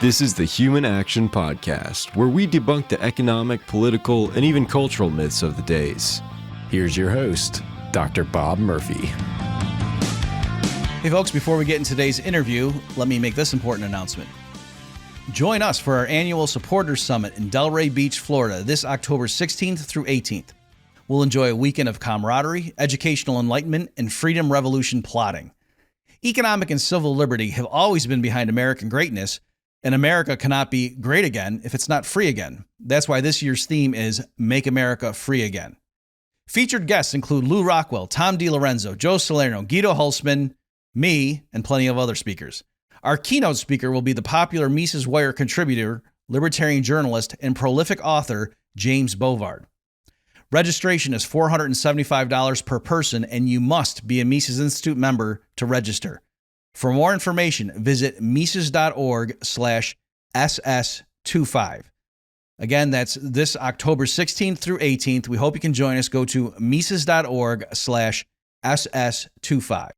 This is the Human Action Podcast, where we debunk the economic, political, and even cultural myths of the days. Here's your host, Dr. Bob Murphy. Hey folks, before we get into today's interview, let me make this important announcement. Join us for our annual Supporters Summit in Delray Beach, Florida, this October 16th through 18th. We'll enjoy a weekend of camaraderie, educational enlightenment, and freedom revolution plotting. Economic and civil liberty have always been behind American greatness, and America cannot be great again if it's not free again. That's why this year's theme is Make America Free Again. Featured guests include Lou Rockwell, Tom DiLorenzo, Joe Salerno, Guido Hulsman, me, and plenty of other speakers. Our keynote speaker will be the popular Mises Wire contributor, libertarian journalist, and prolific author James Bovard. Registration is $475 per person, and you must be a Mises Institute member to register. For more information, visit Mises.org/SS25. Again, that's this October 16th through 18th. We hope you can join us. Go to Mises.org/SS25.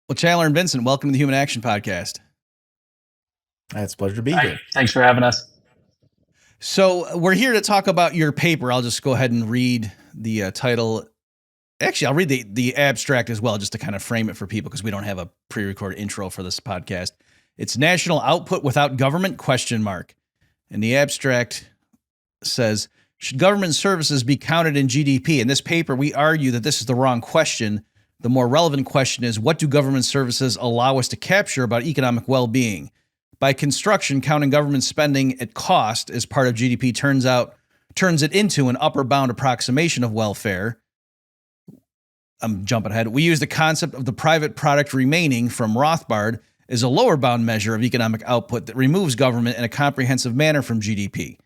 Well, Chandler and Vincent, welcome to the Human Action Podcast. It's a pleasure to be here. Thanks for having us. So we're here to talk about your paper. I'll just go ahead and read the title. Actually, I'll read the abstract as well, just to kind of frame it for people, because we don't have a pre-recorded intro for this podcast. It's National Output Without Government, ? And the abstract says, should government services be counted in GDP? In this paper, we argue that this is the wrong question. The more relevant question is, what do government services allow us to capture about economic well-being? By construction, counting government spending at cost as part of GDP turns it into an upper bound approximation of welfare. I'm jumping ahead. We use the concept of the private product remaining from Rothbard as a lower bound measure of economic output that removes government in a comprehensive manner from GDP.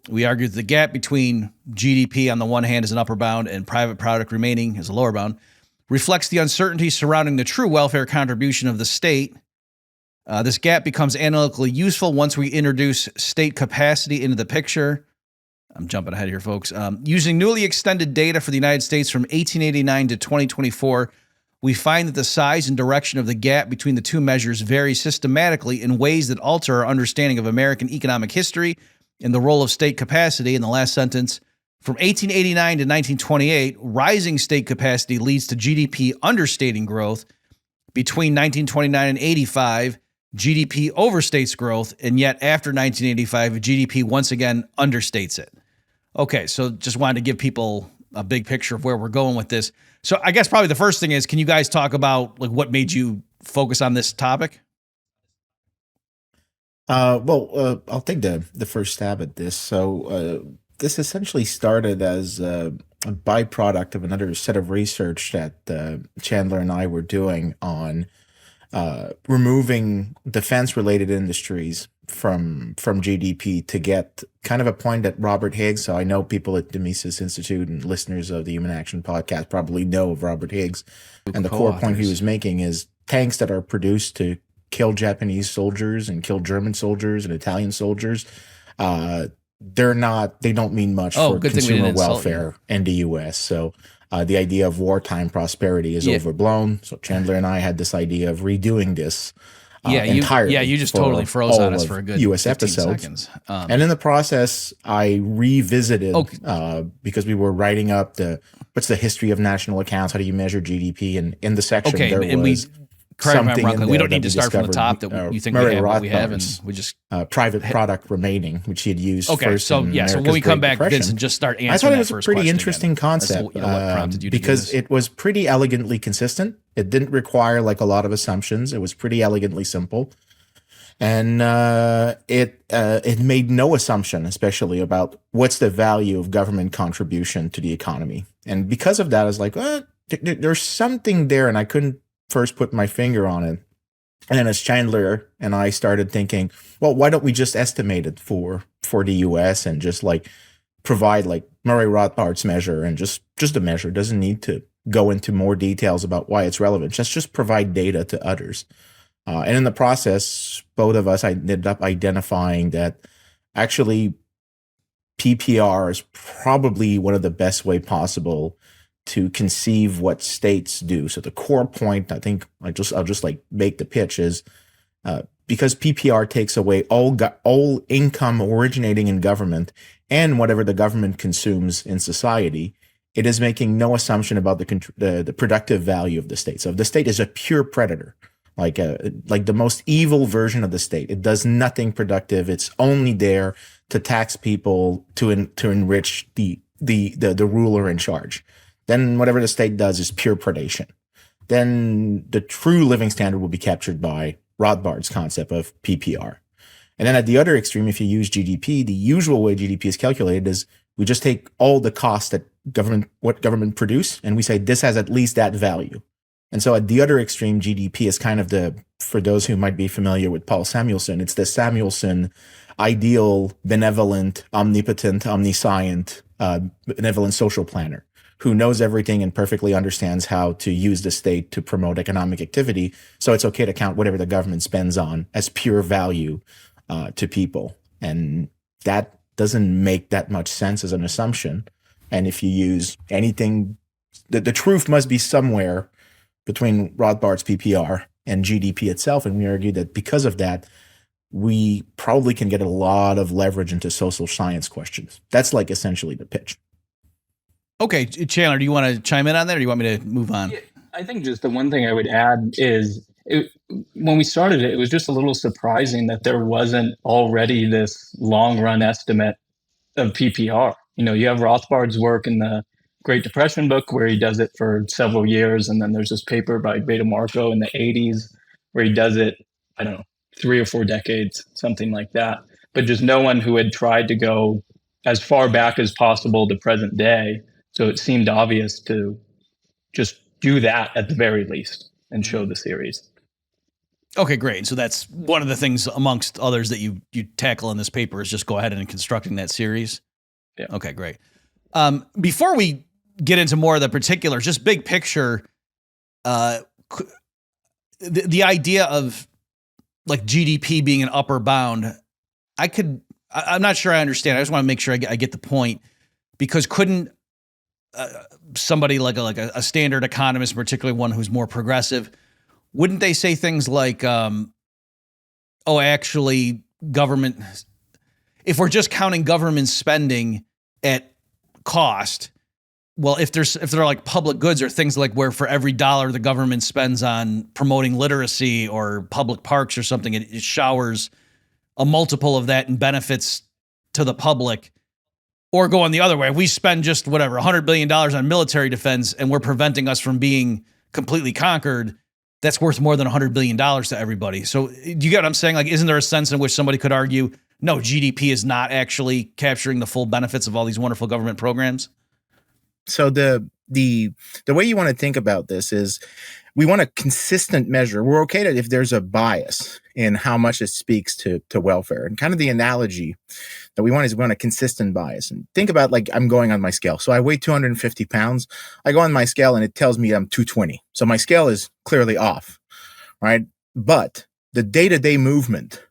We argue that the gap between GDP on the one hand is an upper bound and private product remaining is a lower bound reflects the uncertainty surrounding the true welfare contribution of the state. This gap becomes analytically useful once we introduce state capacity into the picture. I'm jumping ahead here, folks. Using newly extended data for the United States from 1889 to 2024, we find that the size and direction of the gap between the two measures vary systematically in ways that alter our understanding of American economic history and the role of state capacity. In the last sentence, from 1889 to 1928, rising state capacity leads to GDP understating growth. Between 1929 and 85, GDP overstates growth, and yet after 1985, GDP once again understates it. Okay, so just wanted to give people a big picture of where we're going with this. So I guess probably the first thing is, can you guys talk about like what made you focus on this topic? I'll take the first stab at this. So this essentially started as a byproduct of another set of research that Chandler and I were doing on removing defense-related industries from GDP to get kind of a point that Robert Higgs, so I know people at the Mises Institute and listeners of the Human Action Podcast probably know of Robert Higgs, and the core point he was making is tanks that are produced to kill Japanese soldiers and kill German soldiers and Italian soldiers, they don't mean much for consumer welfare in the U.S. So the idea of wartime prosperity is overblown. So Chandler and I had this idea of redoing this entirely. You just totally froze on us for a good U.S. 15 episodes. seconds. And in the process, I revisited because we were writing up what's the history of national accounts? How do you measure GDP? And in the section there was something in there we don't need to start from the top that you think we have what we have, and we just private product remaining, which he had used first. So when we come back, Vincent, just start answering. I thought it was a pretty interesting concept what prompted you to because it was pretty elegantly consistent. It didn't require like a lot of assumptions. It was pretty elegantly simple, and it made no assumption, especially about what's the value of government contribution to the economy. And because of that, I was like, there's something there, and I couldn't first put my finger on it. And then as Chandler and I started thinking, well, why don't we just estimate it for the US and just like provide like Murray Rothbard's measure and just a measure, doesn't need to go into more details about why it's relevant. Just provide data to others. And in the process, both of us ended up identifying that actually PPR is probably one of the best way possible to conceive what states do. So the core point, I think I'll just like make the pitch is, because PPR takes away all income originating in government and whatever the government consumes in society, it is making no assumption about the productive value of the state. So if the state is a pure predator, like the most evil version of the state, it does nothing productive. It's only there to tax people to enrich the ruler in charge. Then whatever the state does is pure predation. Then the true living standard will be captured by Rothbard's concept of PPR. And then at the other extreme, if you use GDP, the usual way GDP is calculated is we just take all the costs that government produce, and we say this has at least that value. And so at the other extreme, GDP is kind of for those who might be familiar with Paul Samuelson, it's the Samuelson ideal, benevolent, omnipotent, omniscient, benevolent social planner who knows everything and perfectly understands how to use the state to promote economic activity. So it's okay to count whatever the government spends on as pure value to people. And that doesn't make that much sense as an assumption. And if you use anything, the truth must be somewhere between Rothbard's PPR and GDP itself. And we argue that because of that, we probably can get a lot of leverage into social science questions. That's like essentially the pitch. Okay, Chandler, do you want to chime in on that, or do you want me to move on? Yeah, I think just the one thing I would add is when we started it was just a little surprising that there wasn't already this long run estimate of PPR. You have Rothbard's work in the Great Depression book where he does it for several years. And then there's this paper by Beta Marco in the 80s where he does it, 3 or 4 decades, something like that. But just no one who had tried to go as far back as possible to present day. So it seemed obvious to just do that at the very least and show the series. Okay, great. So that's one of the things amongst others that you tackle in this paper is just go ahead and constructing that series. Yeah. Okay, great. Before we get into more of the particulars, just big picture, the idea of like GDP being an upper bound, I'm not sure I understand. I just want to make sure I get the point, because couldn't somebody like a standard economist, particularly one who's more progressive, wouldn't they say things like, actually government, if we're just counting government spending at cost, well, if they're like public goods or things like where for every dollar the government spends on promoting literacy or public parks or something, it showers a multiple of that in benefits to the public. Or going the other way, we spend just $100 billion on military defense and we're preventing us from being completely conquered. That's worth more than $100 billion to everybody. So do you get what I'm saying? Like, isn't there a sense in which somebody could argue, no, GDP is not actually capturing the full benefits of all these wonderful government programs? So the way you want to think about this is we want a consistent measure. We're okay that if there's a bias in how much it speaks to welfare, and kind of the analogy that we want a consistent bias. And think about, like, I'm going on my scale. So I weigh 250 pounds. I go on my scale and it tells me I'm 220. So my scale is clearly off, right? But the day-to-day movement,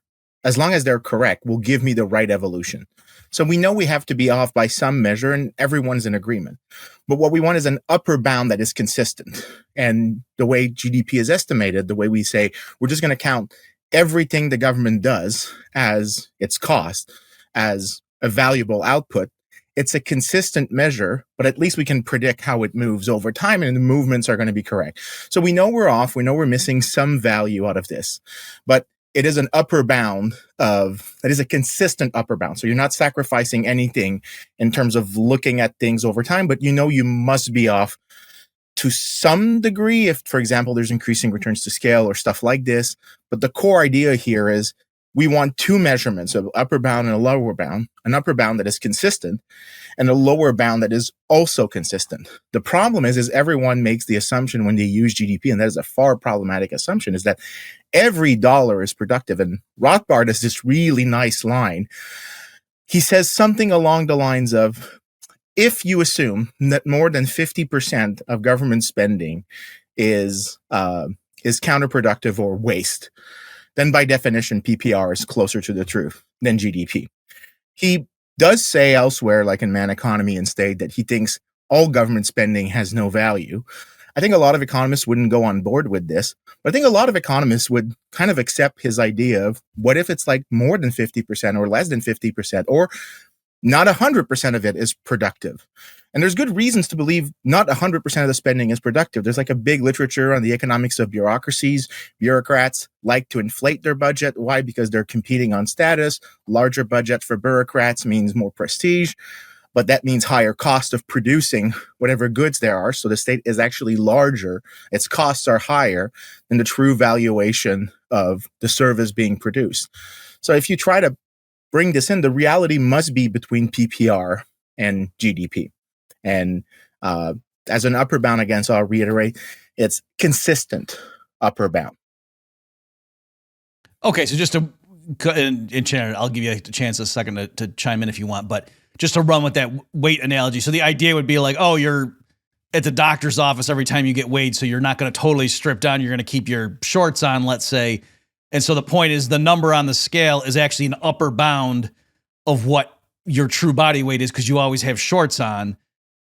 as long as they're correct, will give me the right evolution. So we know we have to be off by some measure, and everyone's in agreement. But what we want is an upper bound that is consistent. And the way GDP is estimated, the way we say we're just going to count everything the government does as its cost, as a valuable output, it's a consistent measure, but at least we can predict how it moves over time, and the movements are going to be correct. So we know we're off. We know we're missing some value out of this. But it is an upper bound that is a consistent upper bound. So you're not sacrificing anything in terms of looking at things over time, but you must be off to some degree if, for example, there's increasing returns to scale or stuff like this. But the core idea here is we want two measurements, an upper bound and a lower bound, an upper bound that is consistent and a lower bound that is also consistent. The problem is everyone makes the assumption when they use GDP, and that is a far problematic assumption, is that every dollar is productive. And Rothbard has this really nice line. He says something along the lines of, if you assume that more than 50% of government spending is counterproductive or waste, then by definition, PPR is closer to the truth than GDP. He does say elsewhere, like in Man, Economy, and State, that he thinks all government spending has no value. I think a lot of economists wouldn't go on board with this, but I think a lot of economists would kind of accept his idea of what if it's like more than 50% or less than 50%, or not 100% of it is productive. And there's good reasons to believe not 100% of the spending is productive. There's like a big literature on the economics of bureaucracies. Bureaucrats like to inflate their budget. Why? Because they're competing on status. Larger budget for bureaucrats means more prestige, but that means higher cost of producing whatever goods there are. So the state is actually larger. Its costs are higher than the true valuation of the service being produced. So if you try to bring this in, the reality must be between PPR and GDP. And as an upper bound, again, so I'll reiterate, it's consistent upper bound. Okay, so just to, in Chandler, I'll give you a chance a second to chime in if you want, but just to run with that weight analogy. So the idea would be like, oh, you're at the doctor's office every time you get weighed, so you're not going to totally strip down. You're going to keep your shorts on, let's say. And so the point is the number on the scale is actually an upper bound of what your true body weight is because you always have shorts on.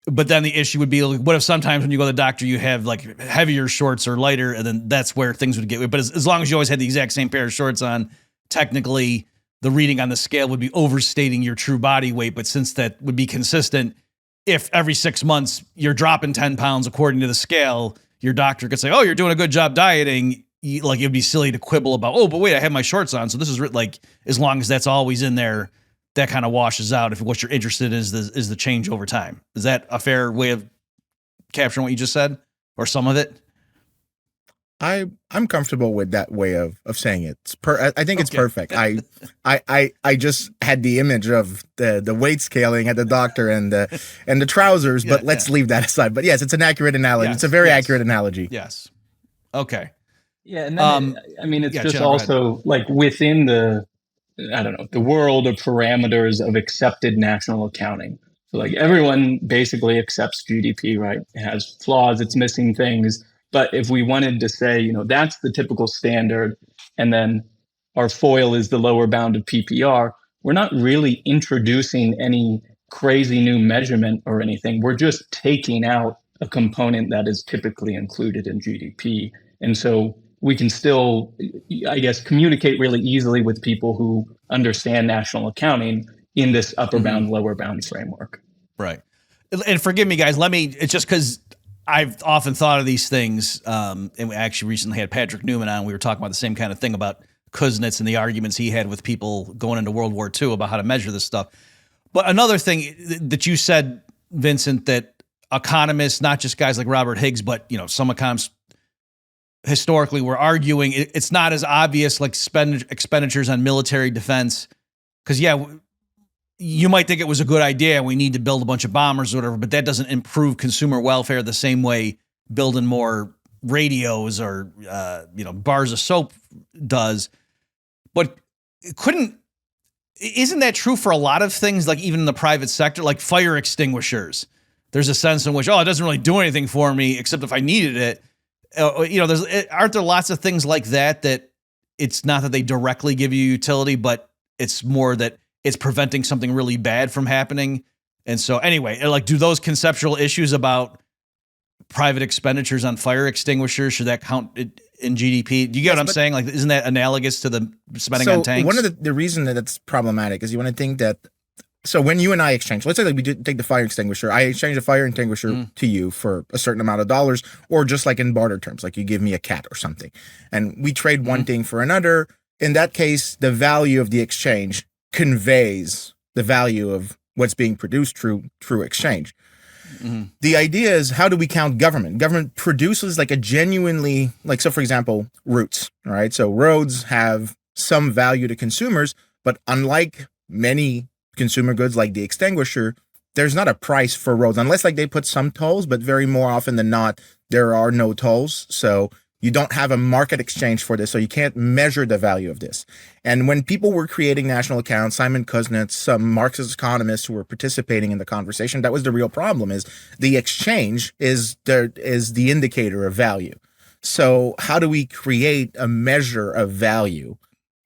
But then the issue would be, like, what if sometimes when you go to the doctor, you have like heavier shorts or lighter, and then that's where things would get. But as long as you always had the exact same pair of shorts on, technically the reading on the scale would be overstating your true body weight. But since that would be consistent, if every 6 months you're dropping 10 pounds according to the scale, your doctor could say, oh, you're doing a good job dieting. Like, it'd be silly to quibble about, oh, but wait, I have my shorts on. So this is like, as long as that's always in there, that kind of washes out if what you're interested in is the change over time. Is that a fair way of capturing what you just said, or some of it? I'm comfortable with that way of saying it. I think it's perfect. I just had the image of the weight scaling at the doctor and the trousers, but let's leave that aside. But yes, it's an accurate analogy. Yes, it's a very accurate analogy. Yes. Okay. Yeah, and then it's just also like within the world of parameters of accepted national accounting. So like everyone basically accepts GDP, right? It has flaws, it's missing things. But if we wanted to say, that's the typical standard, and then our FOIL is the lower bound of PPR, we're not really introducing any crazy new measurement or anything. We're just taking out a component that is typically included in GDP. And so we can still, I guess, communicate really easily with people who understand national accounting in this upper bound, lower bound framework. Right. And forgive me, guys, it's just because I've often thought of these things, and we actually recently had Patrick Newman on. We were talking about the same kind of thing about Kuznets and the arguments he had with people going into World War II about how to measure this stuff. But another thing that you said, Vincent, that economists, not just guys like Robert Higgs, but some economists historically were arguing it's not as obvious, like expenditures on military defense, because you might think it was a good idea. We need to build a bunch of bombers or whatever, but that doesn't improve consumer welfare the same way building more radios or, bars of soap does. But isn't that true for a lot of things? Like even in the private sector, like fire extinguishers, there's a sense in which, it doesn't really do anything for me except if I needed it. Aren't there lots of things like that it's not that they directly give you utility, but it's more that it's preventing something really bad from happening. And so anyway, like, do those conceptual issues about private expenditures on fire extinguishers, should that count in GDP? Do you get what I'm saying? Like, isn't that analogous to the spending on tanks? One of the reason that it's problematic is you want to think that, so when you and I exchange, let's say like we did take the fire extinguisher, I exchange a fire extinguisher to you for a certain amount of dollars, or just like in barter terms, like you give me a cat or something, and we trade one thing for another. In that case, the value of the exchange conveys the value of what's being produced through exchange. The idea is, how do we count government? Government produces like a genuinely, like, so for example, routes, all right? So roads have some value to consumers, but unlike many consumer goods like the extinguisher, there's not a price for roads, unless like they put some tolls, but very more often than not, there are no tolls. So you don't have a market exchange for this, so you can't measure the value of this. And when people were creating national accounts, Simon Kuznets, some Marxist economists who were participating in the conversation, that was the real problem, is the exchange is the indicator of value. So how do we create a measure of value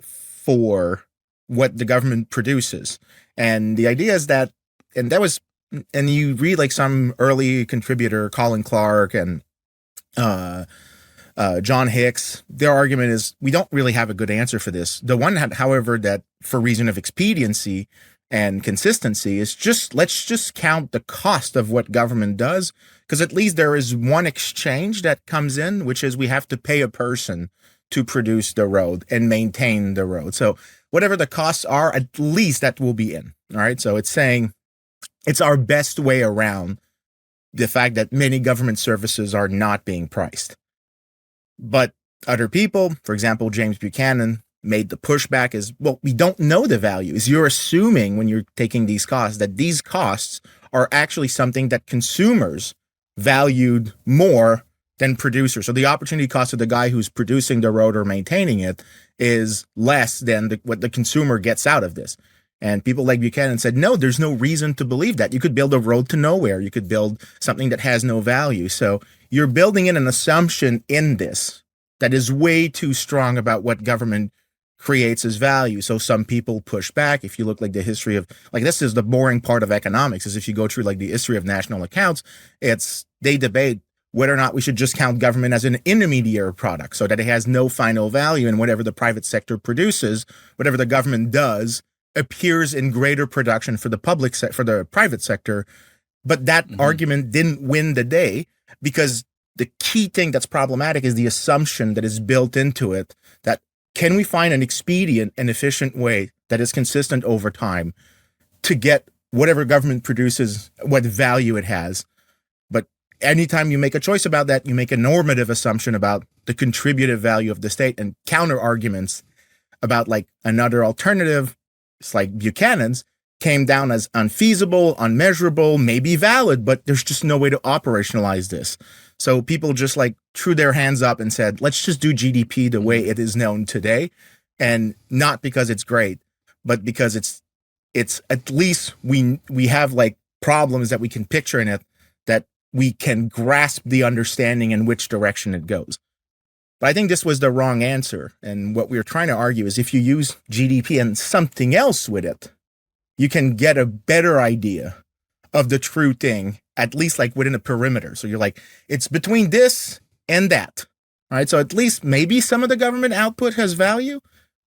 for what the government produces? And the idea is that, and that was and you read like some early contributor, Colin Clark and John Hicks, their argument is we don't really have a good answer for this. The one, however, that for reason of expediency and consistency is let's just count the cost of what government does, because at least there is one exchange that comes in, which is we have to pay a person to produce the road and maintain the road. So whatever the costs are, at least that will be in. All right. So it's saying it's our best way around the fact that many government services are not being priced. But other people, for example, James Buchanan, made the pushback is, well, we don't know the value. Is you're assuming when you're taking these costs that these costs are actually something that consumers valued more than producers. So the opportunity cost of the guy who's producing the road or maintaining it is less than what the consumer gets out of this. And people like Buchanan said, no, there's no reason to believe that. You could build a road to nowhere. You could build something that has no value. So you're building in an assumption in this that is way too strong about what government creates as value. So some people push back. If you look like the history of, like, this is the boring part of economics, is if you go through like the history of national accounts, they debate whether or not we should just count government as an intermediary product so that it has no final value, and whatever the private sector produces, whatever the government does, appears in greater production for the for the private sector. But that argument didn't win the day, because the key thing that's problematic is the assumption that is built into it that can we find an expedient and efficient way that is consistent over time to get whatever government produces, what value it has. But anytime you make a choice about that, you make a normative assumption about the contributive value of the state, and counter arguments about like another alternative, it's like Buchanan's, came down as unfeasible, unmeasurable, maybe valid, but there's just no way to operationalize this. So people just like threw their hands up and said, let's just do GDP the way it is known today. And not because it's great, but because it's at least we have like problems that we can picture in it, that we can grasp the understanding in which direction it goes. But I think this was the wrong answer. And what we were trying to argue is if you use GDP and something else with it, you can get a better idea of the true thing, at least like within a perimeter. So you're like, it's between this and that. All right. So at least maybe some of the government output has value.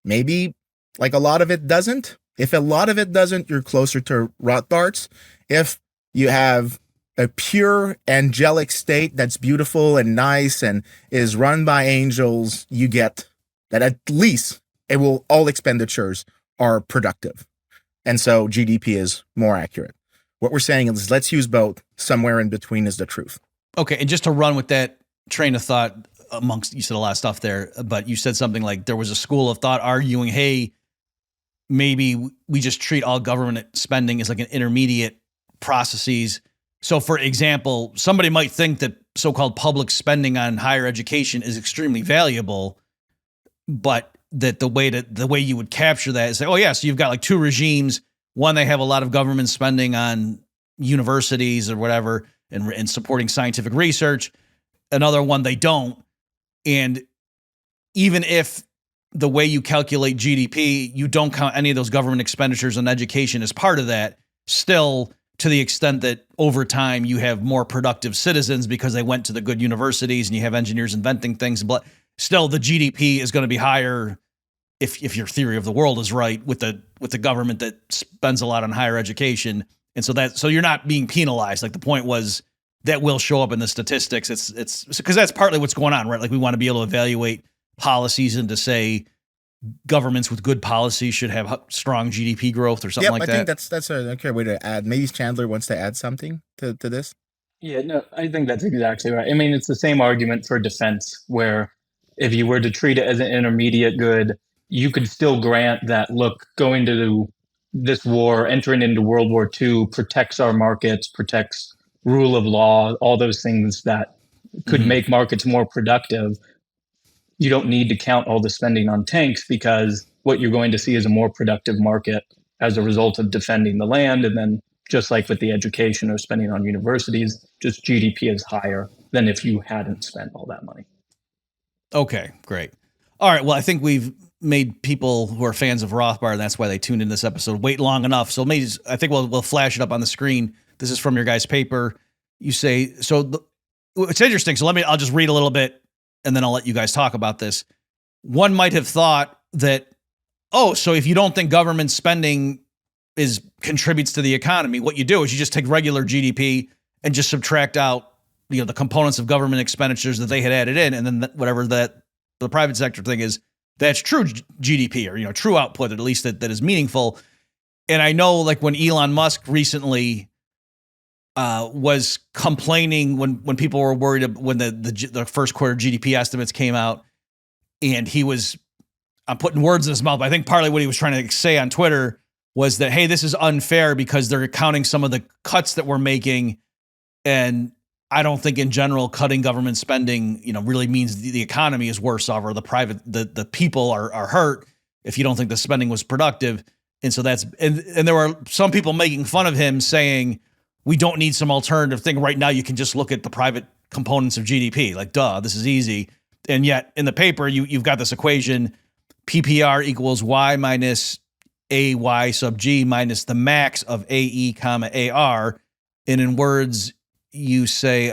Maybe like a lot of it doesn't. If a lot of it doesn't, you're closer to Rothbard's. If you have a pure angelic state that's beautiful and nice and is run by angels, you get that at least all expenditures are productive. And so GDP is more accurate. What we're saying is let's use both. Somewhere in between is the truth. Okay. And just to run with that train of thought amongst, you said a lot of stuff there, but you said something like there was a school of thought arguing, hey, maybe we just treat all government spending as like an intermediate processes. So for example, somebody might think that so-called public spending on higher education is extremely valuable, but that the way you would capture that is say, oh yeah, so you've got like two regimes. One, they have a lot of government spending on universities or whatever and supporting scientific research. Another one, they don't. And even if the way you calculate GDP, you don't count any of those government expenditures on education as part of that, still to the extent that over time you have more productive citizens because they went to the good universities and you have engineers inventing things, but still the GDP is going to be higher if your theory of the world is right with the government that spends a lot on higher education. And so you're not being penalized. Like the point was that will show up in the statistics. It's because that's partly what's going on, right? Like we want to be able to evaluate policies and to say governments with good policies should have strong GDP growth or something like that. I think that's a okay way to add. Maybe Chandler wants to add something to this. Yeah, no, I think that's exactly right. I mean, it's the same argument for defense, where if you were to treat it as an intermediate good, you could still grant that, look, going to this war, entering into World War II protects our markets, protects rule of law, all those things that could make markets more productive. You don't need to count all the spending on tanks because what you're going to see is a more productive market as a result of defending the land. And then just like with the education or spending on universities, just GDP is higher than if you hadn't spent all that money. Okay, great. All right. Well, I think we've made people who are fans of Rothbard, and that's why they tuned in this episode, wait long enough. So maybe I think we'll flash it up on the screen. This is from your guys' paper. You say, it's interesting. So I'll just read a little bit and then I'll let you guys talk about this. One might have thought that, so if you don't think government spending contributes to the economy, what you do is you just take regular GDP and just subtract out, the components of government expenditures that they had added in. And then whatever that the private sector thing is, that's true GDP or, true output, at least that is meaningful. And I know like when Elon Musk recently was complaining when people were worried when the first quarter GDP estimates came out, and I'm putting words in his mouth, but I think partly what he was trying to say on Twitter was that, hey, this is unfair because they're counting some of the cuts that we're making. And I don't think in general cutting government spending, really means the economy is worse off, or the people are hurt if you don't think the spending was productive. And so and there were some people making fun of him saying, we don't need some alternative thing. Right now, you can just look at the private components of GDP. Like, duh, this is easy. And yet in the paper, you've got this equation, PPR equals Y minus AY sub G minus the max of AE comma AR. And in words, you say,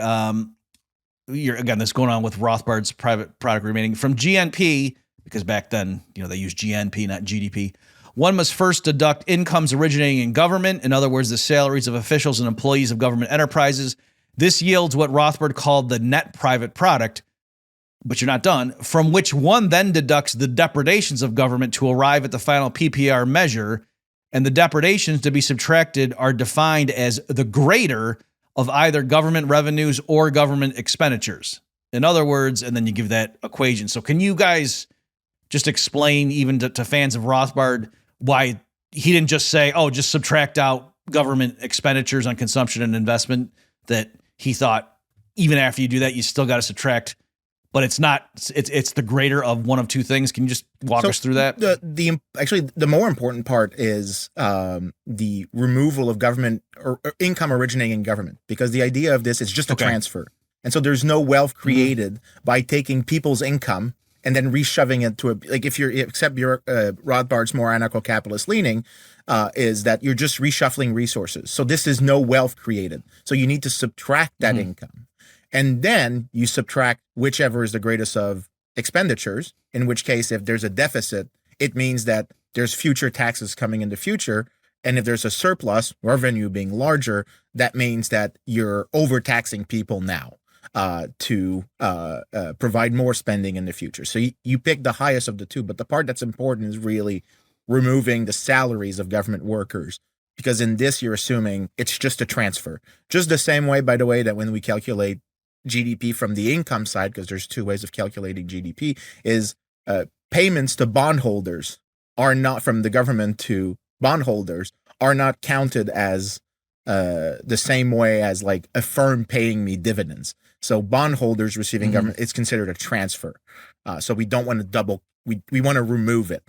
this is going on with Rothbard's private product remaining from GNP, because back then, they used GNP, not GDP. One must first deduct incomes originating in government, in other words, the salaries of officials and employees of government enterprises. This yields what Rothbard called the net private product, but you're not done, from which one then deducts the depredations of government to arrive at the final PPR measure, and the depredations to be subtracted are defined as the greater of either government revenues or government expenditures. In other words, and then you give that equation. So can you guys just explain even to fans of Rothbard why he didn't just say, just subtract out government expenditures on consumption and investment, that he thought even after you do that, you still got to subtract, but it's the greater of one of two things. Can you just walk us through that? The more important part is the removal of government or income originating in government, because the idea of this is just a transfer. And so there's no wealth created by taking people's income and then reshoving it to except Rothbard's more anarcho-capitalist leaning, is that you're just reshuffling resources. So this is no wealth created. So you need to subtract that income. And then you subtract whichever is the greatest of expenditures, in which case, if there's a deficit, it means that there's future taxes coming in the future. And if there's a surplus, revenue being larger, that means that you're overtaxing people now to provide more spending in the future. So you pick the highest of the two. But the part that's important is really removing the salaries of government workers, because in this, you're assuming it's just a transfer. Just the same way, by the way, that when we calculate GDP from the income side, because there's two ways of calculating GDP, is payments to bondholders are not, from the government to bondholders, are not counted as the same way as like a firm paying me dividends. So bondholders receiving government, it's considered a transfer. So we don't want to we want to remove it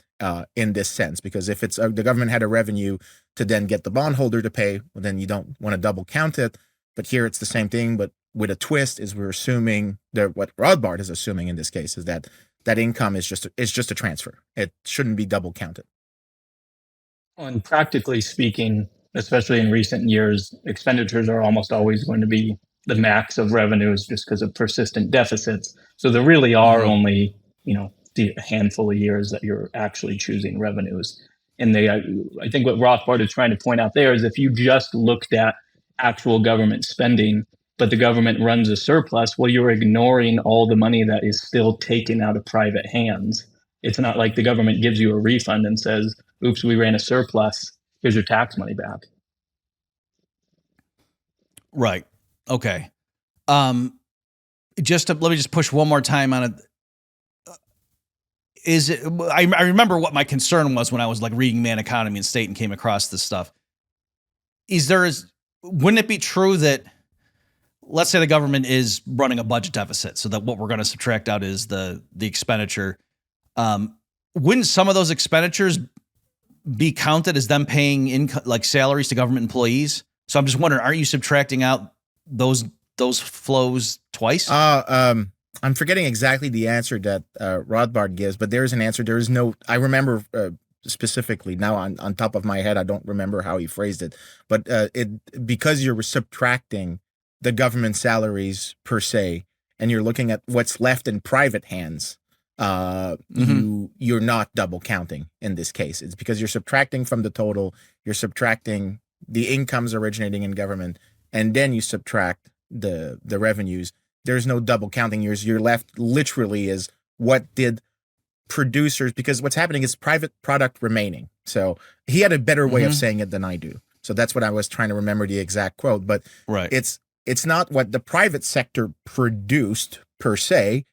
in this sense, because if it's the government had a revenue to then get the bondholder to pay, well, then you don't want to double count it. But here it's the same thing, but with a twist, is we're assuming that what Rothbard is assuming in this case is that income is just a transfer. It shouldn't be double counted. And practically speaking, especially in recent years, expenditures are almost always going to be the max of revenues just because of persistent deficits. So there really are only, a handful of years that you're actually choosing revenues. And I think what Rothbard is trying to point out there is if you just looked at actual government spending, but the government runs a surplus, well, you're ignoring all the money that is still taken out of private hands. It's not like the government gives you a refund and says, oops, we ran a surplus, here's your tax money back. Right. Okay. Let me just push one more time on it. I remember what my concern was when I was like reading Man, Economy, and State and came across this stuff. Wouldn't it be true that, let's say the government is running a budget deficit, so that what we're going to subtract out is the expenditure. Wouldn't some of those expenditures be counted as them paying income, like salaries to government employees? So I'm just wondering, aren't you subtracting out those flows twice? I'm forgetting exactly the answer that Rothbard gives, but there is an answer. There is no. I remember specifically. Now on top of my head, I don't remember how he phrased it, but because you're subtracting the government salaries per se, and you're looking at what's left in private hands, you're not double counting in this case. It's because you're subtracting from the total, you're subtracting the incomes originating in government, and then you subtract the revenues. There's no double counting. You're left literally is what did producers, because what's happening is private product remaining. So he had a better way of saying it than I do. So that's what I was trying to remember the exact quote, but it's not what the private sector produced per se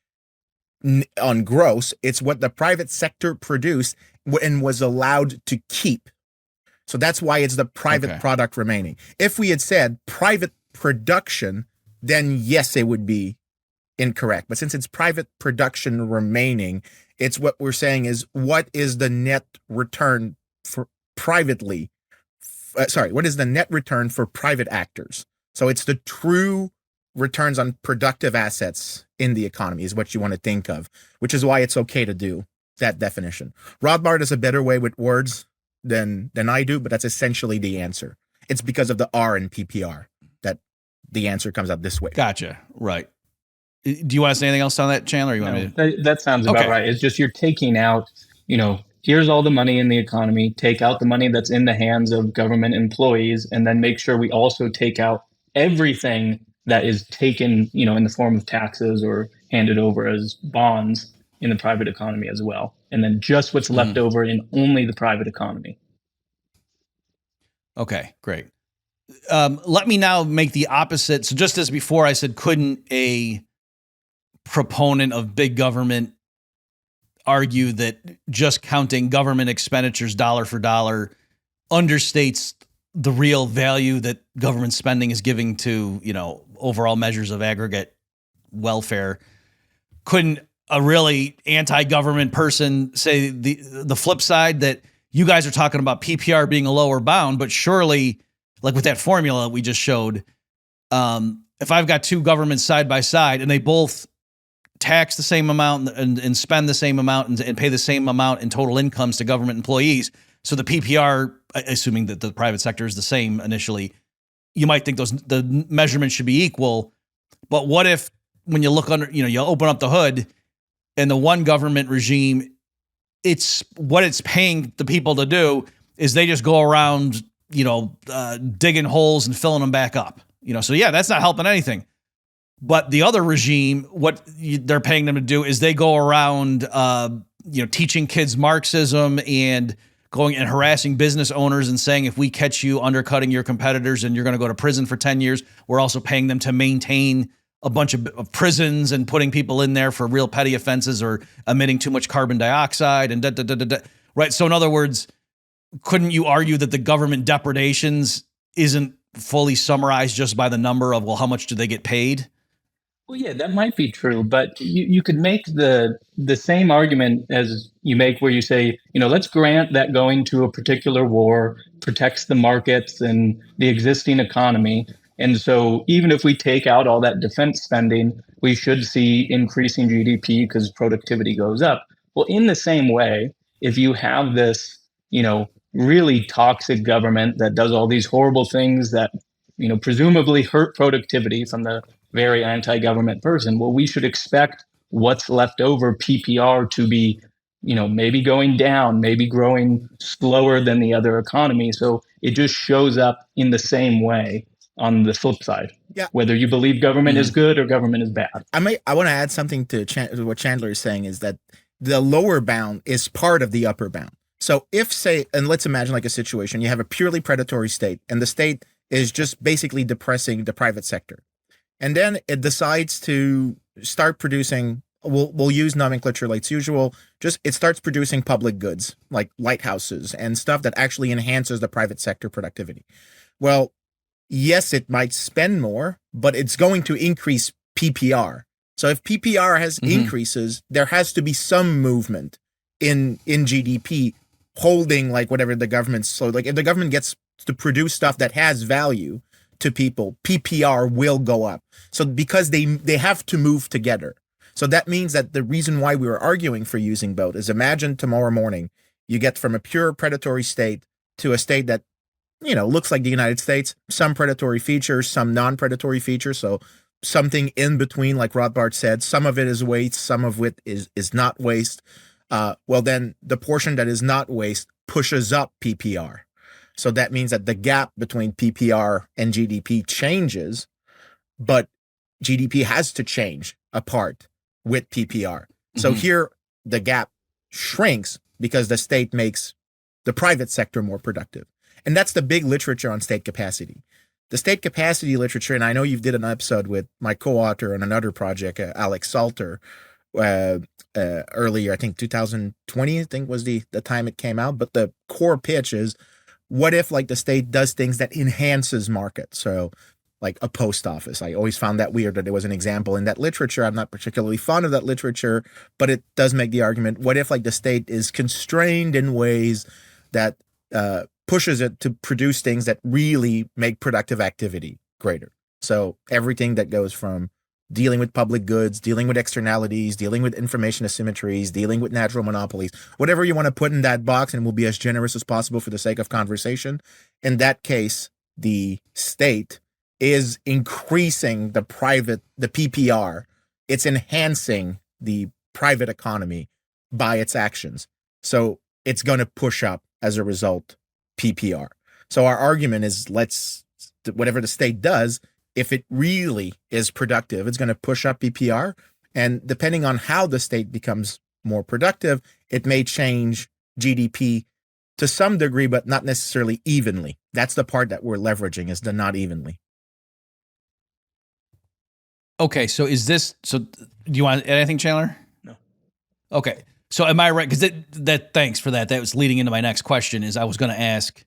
on gross. It's what the private sector produced and was allowed to keep. So that's why it's the private product remaining. If we had said private production, then yes, it would be incorrect. But since it's private production remaining, it's what we're saying is what is the net return for privately? What is the net return for private actors? So it's the true returns on productive assets in the economy is what you want to think of, which is why it's okay to do that definition. Rothbard is a better way with words than I do, but that's essentially the answer. It's because of the R in PPR that the answer comes out this way. Gotcha. Right. Do you want to say anything else on that, Chandler? Or you want me to? That sounds about right. It's just you're taking out, here's all the money in the economy, take out the money that's in the hands of government employees, and then make sure we also take out everything that is taken, in the form of taxes or handed over as bonds in the private economy as well. And then just what's left over in only the private economy. Okay, great. Let me now make the opposite. So just as before I said, couldn't a proponent of big government argue that just counting government expenditures dollar for dollar understates the real value that government spending is giving to, overall measures of aggregate welfare? Couldn't a really anti-government person say the flip side, that you guys are talking about PPR being a lower bound, but surely, like with that formula we just showed, if I've got two governments side by side and they both tax the same amount and spend the same amount and pay the same amount in total incomes to government employees, so the PPR, assuming that the private sector is the same initially, you might think the measurements should be equal. But what if when you look under, you open up the hood and the one government regime, it's what it's paying the people to do is they just go around, digging holes and filling them back up, so yeah, that's not helping anything. But the other regime, what they're paying them to do is they go around, teaching kids Marxism and going and harassing business owners and saying, if we catch you undercutting your competitors and you're going to go to prison for 10 years, we're also paying them to maintain a bunch of prisons and putting people in there for real petty offenses or emitting too much carbon dioxide and right. So in other words, couldn't you argue that the government depredations isn't fully summarized just by the number of, well, how much do they get paid? Well, yeah, that might be true, but you could make the same argument as you make where you say, let's grant that going to a particular war protects the markets and the existing economy. And so even if we take out all that defense spending, we should see increasing GDP because productivity goes up. Well, in the same way, if you have this, really toxic government that does all these horrible things that, presumably hurt productivity from the very anti-government person, well, we should expect what's left over, PPR, to be, maybe going down, maybe growing slower than the other economy. So it just shows up in the same way on the flip side, whether you believe government is good or government is bad. I want to add something to what Chandler is saying, is that the lower bound is part of the upper bound. So if, say, and let's imagine like a situation, you have a purely predatory state and the state is just basically depressing the private sector. And then it decides to start producing, we'll use nomenclature like it's usual, just it starts producing public goods like lighthouses and stuff that actually enhances the private sector productivity. Well, yes, it might spend more, but it's going to increase PPR. So if PPR has increases, there has to be some movement in GDP holding like whatever the government's. So like if the government gets to produce stuff that has value to people, PPR will go up. So because they have to move together. So that means that the reason why we were arguing for using both is imagine tomorrow morning, You get from a pure predatory state to a state that, looks like the United States, some predatory features, some non-predatory features. So something in between, like Rothbard said, some of it is waste, some of it is not waste. Well, then the portion that is not waste pushes up PPR. So that means that the gap between PPR and GDP changes, but GDP has to change apart with PPR. So here the gap shrinks because the state makes the private sector more productive. And that's the big literature on state capacity. The state capacity literature, and I know you did an episode with my co-author on another project, Alex Salter, earlier, I think 2020, I think was the time it came out. But the core pitch is, what if like the state does things that enhances markets? So like a post office. I always found that weird that there was an example in that literature. I'm not particularly fond of that literature, but it does make the argument, what if like the state is constrained in ways that pushes it to produce things that really make productive activity greater? So everything that goes from dealing with public goods, dealing with externalities, dealing with information asymmetries, dealing with natural monopolies, whatever you want to put in that box, and we'll be as generous as possible for the sake of conversation. In that case, the state is increasing the PPR. It's enhancing the private economy by its actions. So it's going to push up, as a result, PPR. So our argument is, whatever the state does, if it really is productive, it's going to push up PPR. And depending on how the state becomes more productive, it may change GDP to some degree, but not necessarily evenly. That's the part that we're leveraging, is the not evenly. Okay, so do you want to add anything, Chandler? No. Okay, so am I right? Because thanks for that. That was leading into my next question. Is I was going to ask,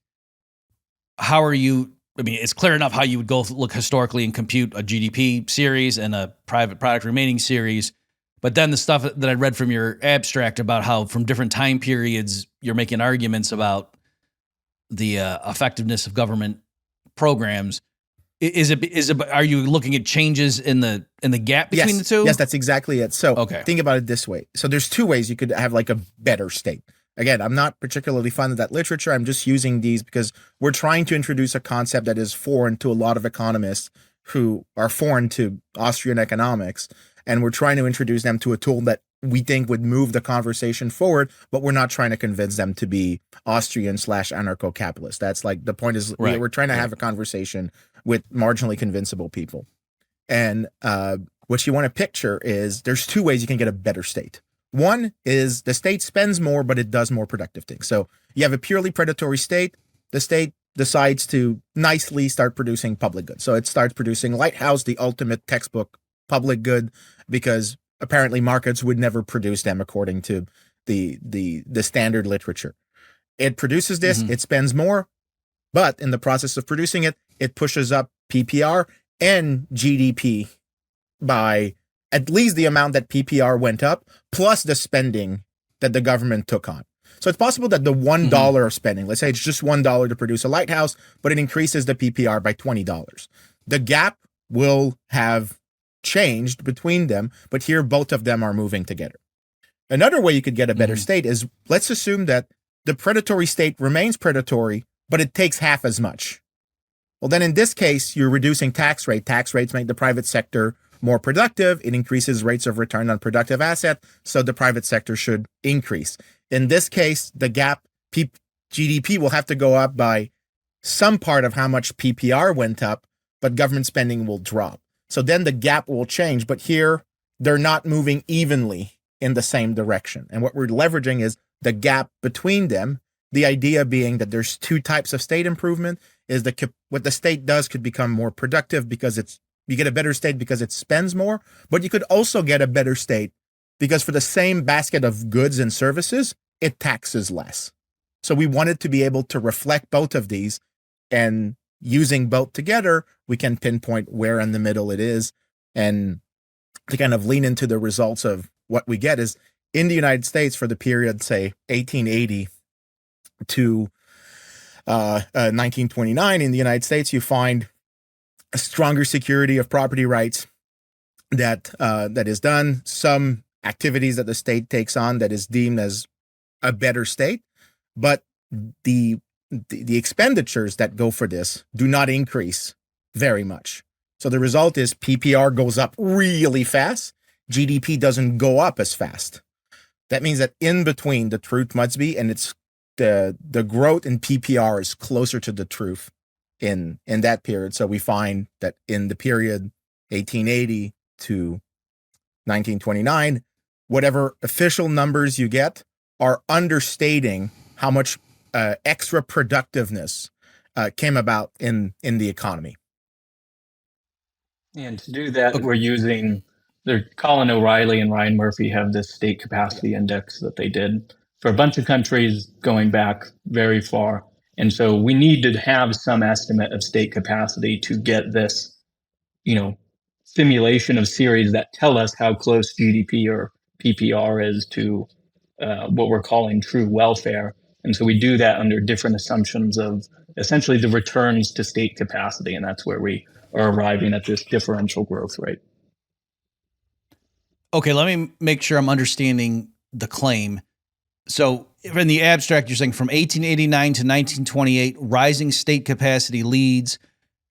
how are you? I mean, it's clear enough how you would go look historically and compute a GDP series and a private product remaining series, but then the stuff that I read from your abstract about how from different time periods you're making arguments about the effectiveness of government programs. Are you looking at changes in the gap between the two? Yes, that's exactly it. So okay. Think about it this way. So there's two ways you could have like a better state. Again, I'm not particularly fond of that literature. I'm just using these because we're trying to introduce a concept that is foreign to a lot of economists who are foreign to Austrian economics. And we're trying to introduce them to a tool that we think would move the conversation forward, but we're not trying to convince them to be Austrian/anarcho-capitalist. That's like the point is we're trying to have a conversation with marginally convincible people. And what you want to picture is there's two ways you can get a better state. One is the state spends more, but it does more productive things. So you have a purely predatory state. The state decides to nicely start producing public goods. So it starts producing Lighthouse, the ultimate textbook public good, because apparently markets would never produce them according to the standard literature. It produces this, it spends more, but in the process of producing it, it pushes up PPR and GDP by at least the amount that PPR went up, plus the spending that the government took on. So it's possible that the $1 of spending, let's say it's just $1 to produce a Lighthouse, but it increases the PPR by $20. The gap will have changed between them, but here both of them are moving together. Another way you could get a better state is, let's assume that the predatory state remains predatory, but it takes half as much. Well, then in this case, you're reducing tax rate. Tax rates make the private sector more productive. It increases rates of return on productive asset, so the private sector should increase. In this case, the gap, GDP will have to go up by some part of how much PPR went up, but government spending will drop. So then the gap will change, but here they're not moving evenly in the same direction. And what we're leveraging is the gap between them. The idea being that there's two types of state improvement, is what the state does could become more productive because you get a better state because it spends more, but you could also get a better state because for the same basket of goods and services, it taxes less. So we wanted to be able to reflect both of these, and using both together, we can pinpoint where in the middle it is. And to kind of lean into the results of what we get is, in the United States for the period, say 1880 to 1929, in the United States, you find a stronger security of property rights that is done. Some activities that the state takes on that is deemed as a better state. but the expenditures that go for this do not increase very much. So the result is PPR goes up really fast. GDP doesn't go up as fast. That means that in between the truth must be, and it's the growth in PPR is closer to the truth in that period. So we find that in the period 1880 to 1929, whatever official numbers you get are understating how much extra productiveness came about in the economy. And to do that, we're using, Colin O'Reilly and Ryan Murphy have this state capacity index that they did for a bunch of countries going back very far. And so we need to have some estimate of state capacity to get this, simulation of series that tell us how close GDP or PPR is to what we're calling true welfare. And so we do that under different assumptions of essentially the returns to state capacity. And that's where we are arriving at this differential growth rate. Okay, let me make sure I'm understanding the claim. So in the abstract, you're saying from 1889 to 1928, rising state capacity leads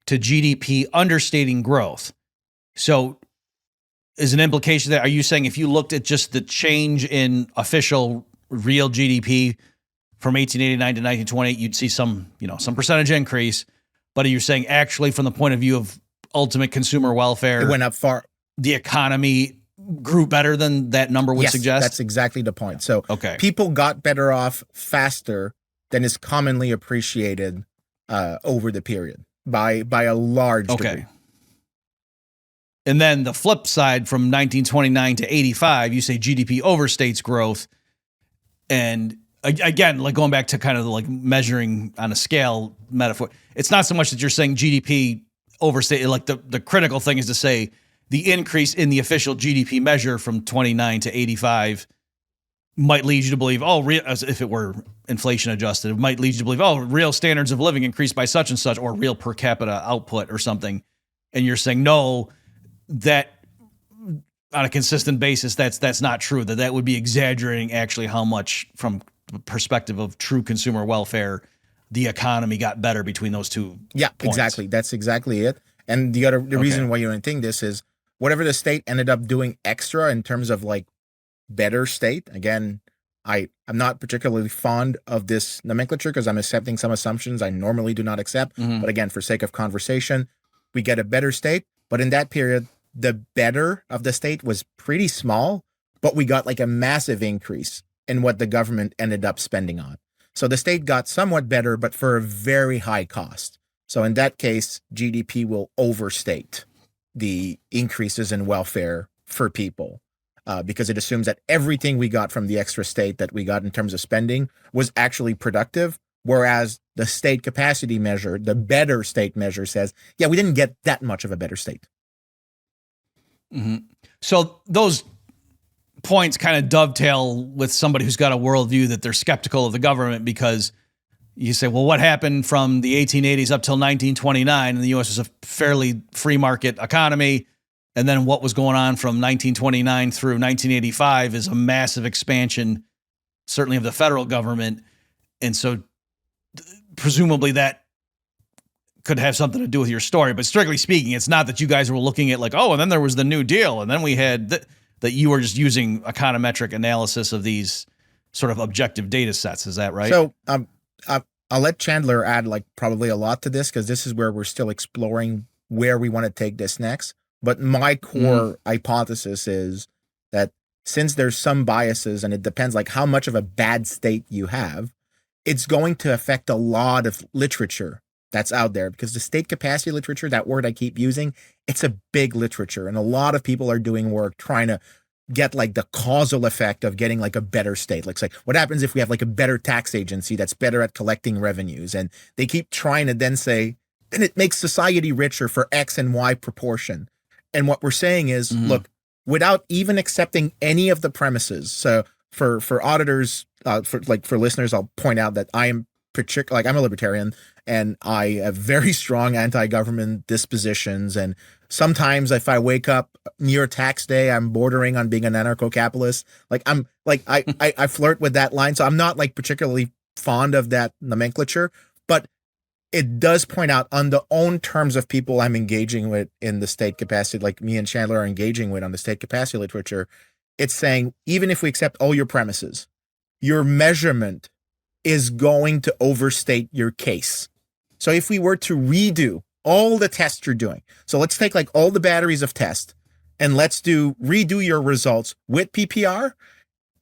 to GDP understating growth. So is an implication that, are you saying if you looked at just the change in official real GDP from 1889 to 1928, you'd see some percentage increase, but are you saying actually from the point of view of ultimate consumer welfare, it went up far. The economy grew better than that number would suggest? That's exactly the point. So people got better off faster than is commonly appreciated over the period by a large degree. And then the flip side, from 1929 to 85, you say GDP overstates growth. And again, like going back to kind of like measuring on a scale metaphor, it's not so much that you're saying GDP overstate. Like the critical thing is to say the increase in the official GDP measure from 29 to 85 might lead you to believe, as if it were inflation adjusted, it might lead you to believe, real standards of living increased by such and such, or real per capita output or something. And you're saying, no, that on a consistent basis, that's not true, that would be exaggerating actually how much, from the perspective of true consumer welfare, the economy got better between those two points. Exactly. That's exactly it. And the reason why you don't think this is whatever the state ended up doing extra in terms of like better state. Again, I'm not particularly fond of this nomenclature because I'm accepting some assumptions I normally do not accept. Mm-hmm. But again, for sake of conversation, we get a better state. But in that period, the better of the state was pretty small, but we got like a massive increase in what the government ended up spending on. So the state got somewhat better, but for a very high cost. So in that case, GDP will overstate the increases in welfare for people because it assumes that everything we got from the extra state that we got in terms of spending was actually productive. Whereas the state capacity measure, the better state measure, says, we didn't get that much of a better state. Mm-hmm. So those points kind of dovetail with somebody who's got a worldview that they're skeptical of the government, because you say, well, what happened from the 1880s up till 1929? And the U.S. was a fairly free market economy. And then what was going on from 1929 through 1985 is a massive expansion, certainly of the federal government. And so presumably that could have something to do with your story. But strictly speaking, it's not that you guys were looking at like, and then there was the New Deal, and then we had that you were just using econometric analysis of these sort of objective data sets. Is that right? So I'll let Chandler add like probably a lot to this, because this is where we're still exploring where we want to take this next. But my core hypothesis is that since there's some biases and it depends like how much of a bad state you have, it's going to affect a lot of literature that's out there, because the state capacity literature, that word I keep using, it's a big literature. And a lot of people are doing work trying to get like the causal effect of getting like a better state. Like, say, what happens if we have like a better tax agency that's better at collecting revenues? And they keep trying to then say, then it makes society richer for X and Y proportion. And what we're saying is, look, without even accepting any of the premises. So for auditors, for listeners, I'll point out that I am I'm a libertarian, and I have very strong anti-government dispositions. And sometimes if I wake up near tax day, I'm bordering on being an anarcho-capitalist. I flirt with that line. So I'm not like particularly fond of that nomenclature, but it does point out on the own terms of people I'm engaging with in the state capacity, like me and Chandler are engaging with on the state capacity literature. It's saying, even if we accept all your premises, your measurement is going to overstate your case. So if we were to redo all the tests you're doing, so let's take like all the batteries of tests and let's redo your results with PPR.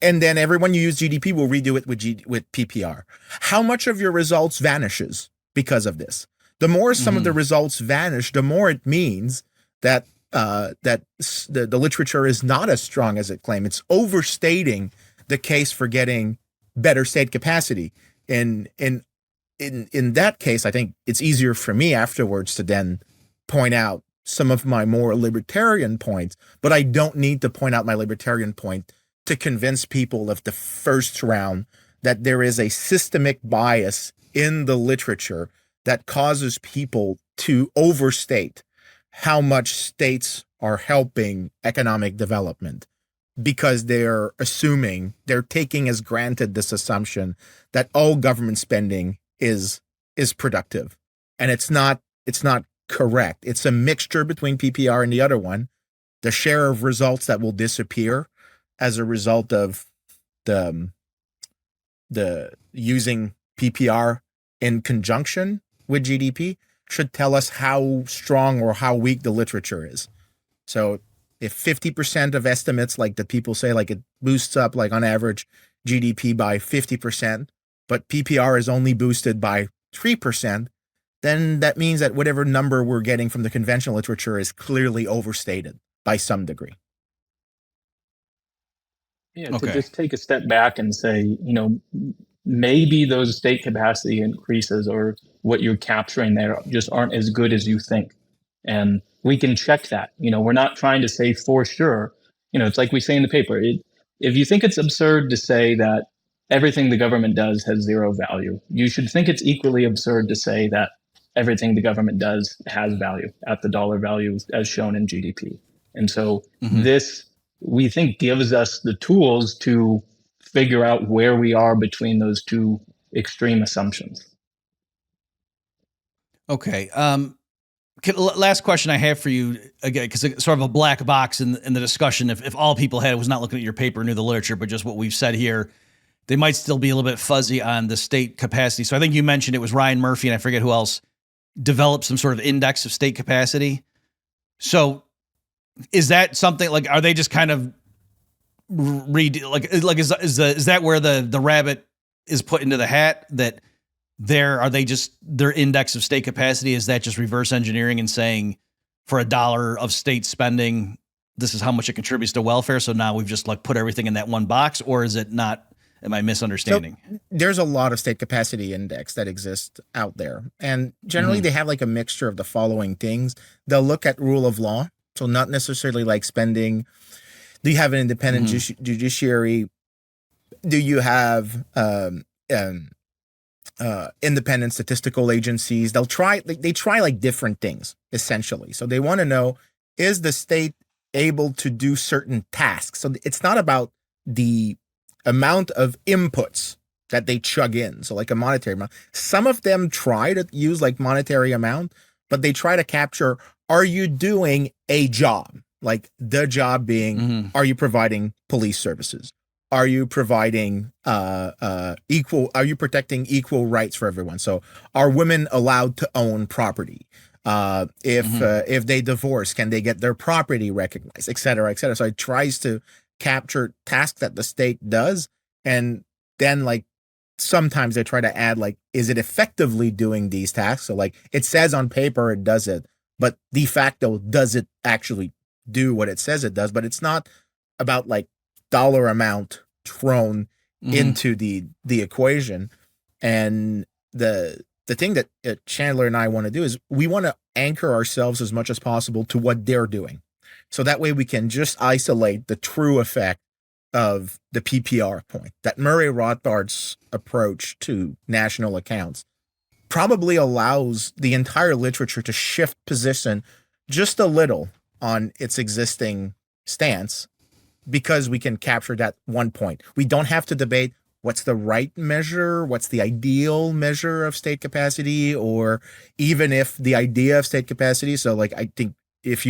And then everyone you use GDP will redo it with PPR. How much of your results vanishes because of this? The more some of the results vanish, the more it means that the literature is not as strong as it claims. It's overstating the case for getting better state capacity. In that case, I think it's easier for me afterwards to then point out some of my more libertarian points, but I don't need to point out my libertarian point to convince people of the first round that there is a systemic bias in the literature that causes people to overstate how much states are helping economic development because they're taking as granted this assumption that all government spending is productive. And it's not correct. It's a mixture between PPR and the other one. The share of results that will disappear as a result of the using PPR in conjunction with GDP should tell us how strong or how weak the literature is. So if 50% of estimates, like the people say, like it boosts up like on average GDP by 50%, but PPR is only boosted by 3%, then that means that whatever number we're getting from the conventional literature is clearly overstated by some degree. Yeah, to just take a step back and say, maybe those state capacity increases or what you're capturing there just aren't as good as you think. And we can check that. We're not trying to say for sure. It's like we say in the paper, if you think it's absurd to say that everything the government does has zero value, you should think it's equally absurd to say that everything the government does has value at the dollar value as shown in GDP. And so this, we think, gives us the tools to figure out where we are between those two extreme assumptions. Okay. Last question I have for you, again, because it's sort of a black box in the discussion. If all people had was not looking at your paper, knew the literature, but just what we've said here, they might still be a little bit fuzzy on the state capacity. So I think you mentioned it was Ryan Murphy, and I forget who else, developed some sort of index of state capacity. So is that something like, are they just kind of is that where the rabbit is put into the hat, that their index of state capacity, is that just reverse engineering and saying for $1 of state spending, this is how much it contributes to welfare? So now we've just like put everything in that one box, or is it not? Am I misunderstanding? So there's a lot of state capacity index that exist out there. And generally they have like a mixture of the following things. They'll look at rule of law. So not necessarily like spending. Do you have an independent judiciary? Do you have independent statistical agencies? They try like different things essentially. So they want to know, is the state able to do certain tasks? So it's not about the amount of inputs that they chug in. So like a monetary amount. Some of them try to use like monetary amount, but they try to capture, are you doing a job? Like the job being, are you providing police services? Are you providing are you protecting equal rights for everyone? So are women allowed to own property? If they divorce, can they get their property recognized, et cetera, et cetera. So it tries to capture tasks that the state does. And then like sometimes they try to add like, is it effectively doing these tasks? So like it says on paper it does it, but de facto, does it actually do what it says it does? But it's not about like dollar amount thrown into the equation. And the thing that Chandler and I want to do is we want to anchor ourselves as much as possible to what they're doing. So that way we can just isolate the true effect of the PPR point. That Murray Rothbard's approach to national accounts probably allows the entire literature to shift position just a little on its existing stance, because we can capture that one point. We don't have to debate what's the right measure, what's the ideal measure of state capacity, or even if the idea of state capacity. So like, I think if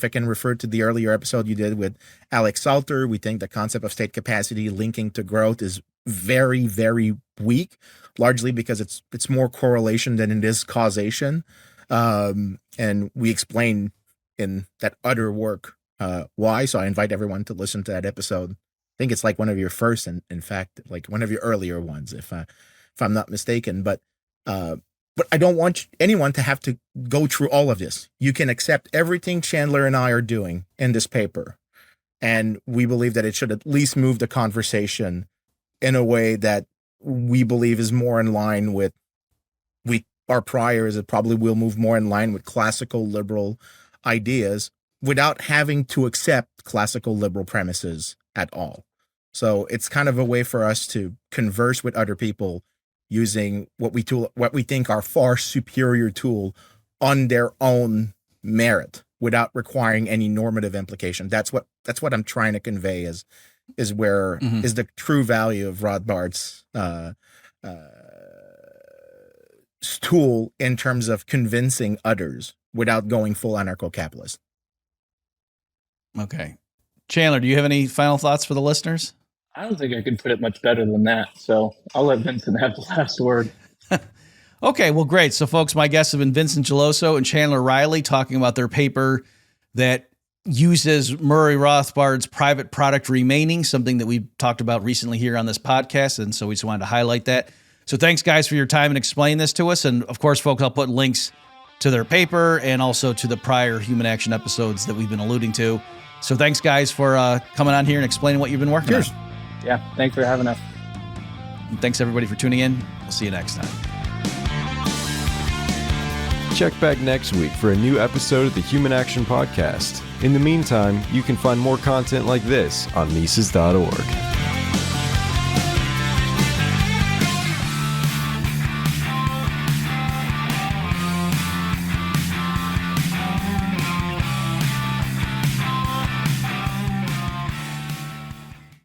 I can refer to the earlier episode you did with Alex Salter, we think the concept of state capacity linking to growth is very, very weak, largely because it's more correlation than it is causation. And we explain in that other work why. So I invite everyone to listen to that episode. I think it's like one of your first, and in fact, like one of your earlier ones, if I'm not mistaken. But I don't want anyone to have to go through all of this. You can accept everything Chandler and I are doing in this paper, and we believe that it should at least move the conversation in a way that we believe is more in line with our priors. It probably will move more in line with classical liberal ideas without having to accept classical liberal premises at all. So it's kind of a way for us to converse with other people using what we think are far superior tool on their own merit without requiring any normative implication. That's what I'm trying to convey is where is the true value of Rothbard's tool in terms of convincing others without going full anarcho-capitalist. Okay. Chandler, do you have any final thoughts for the listeners? I don't think I could put it much better than that. So I'll let Vincent have the last word. Okay, well, great. So, folks, my guests have been Vincent Geloso and Chandler Reilly talking about their paper that uses Murray Rothbard's private product remaining, something that we talked about recently here on this podcast. And so we just wanted to highlight that. So thanks, guys, for your time and explaining this to us. And, of course, folks, I'll put links to their paper and also to the prior Human Action episodes that we've been alluding to. So thanks, guys, for coming on here and explaining what you've been working on. Yeah, thanks for having us. And thanks, everybody, for tuning in. We'll see you next time. Check back next week for a new episode of the Human Action Podcast. In the meantime, you can find more content like this on Mises.org.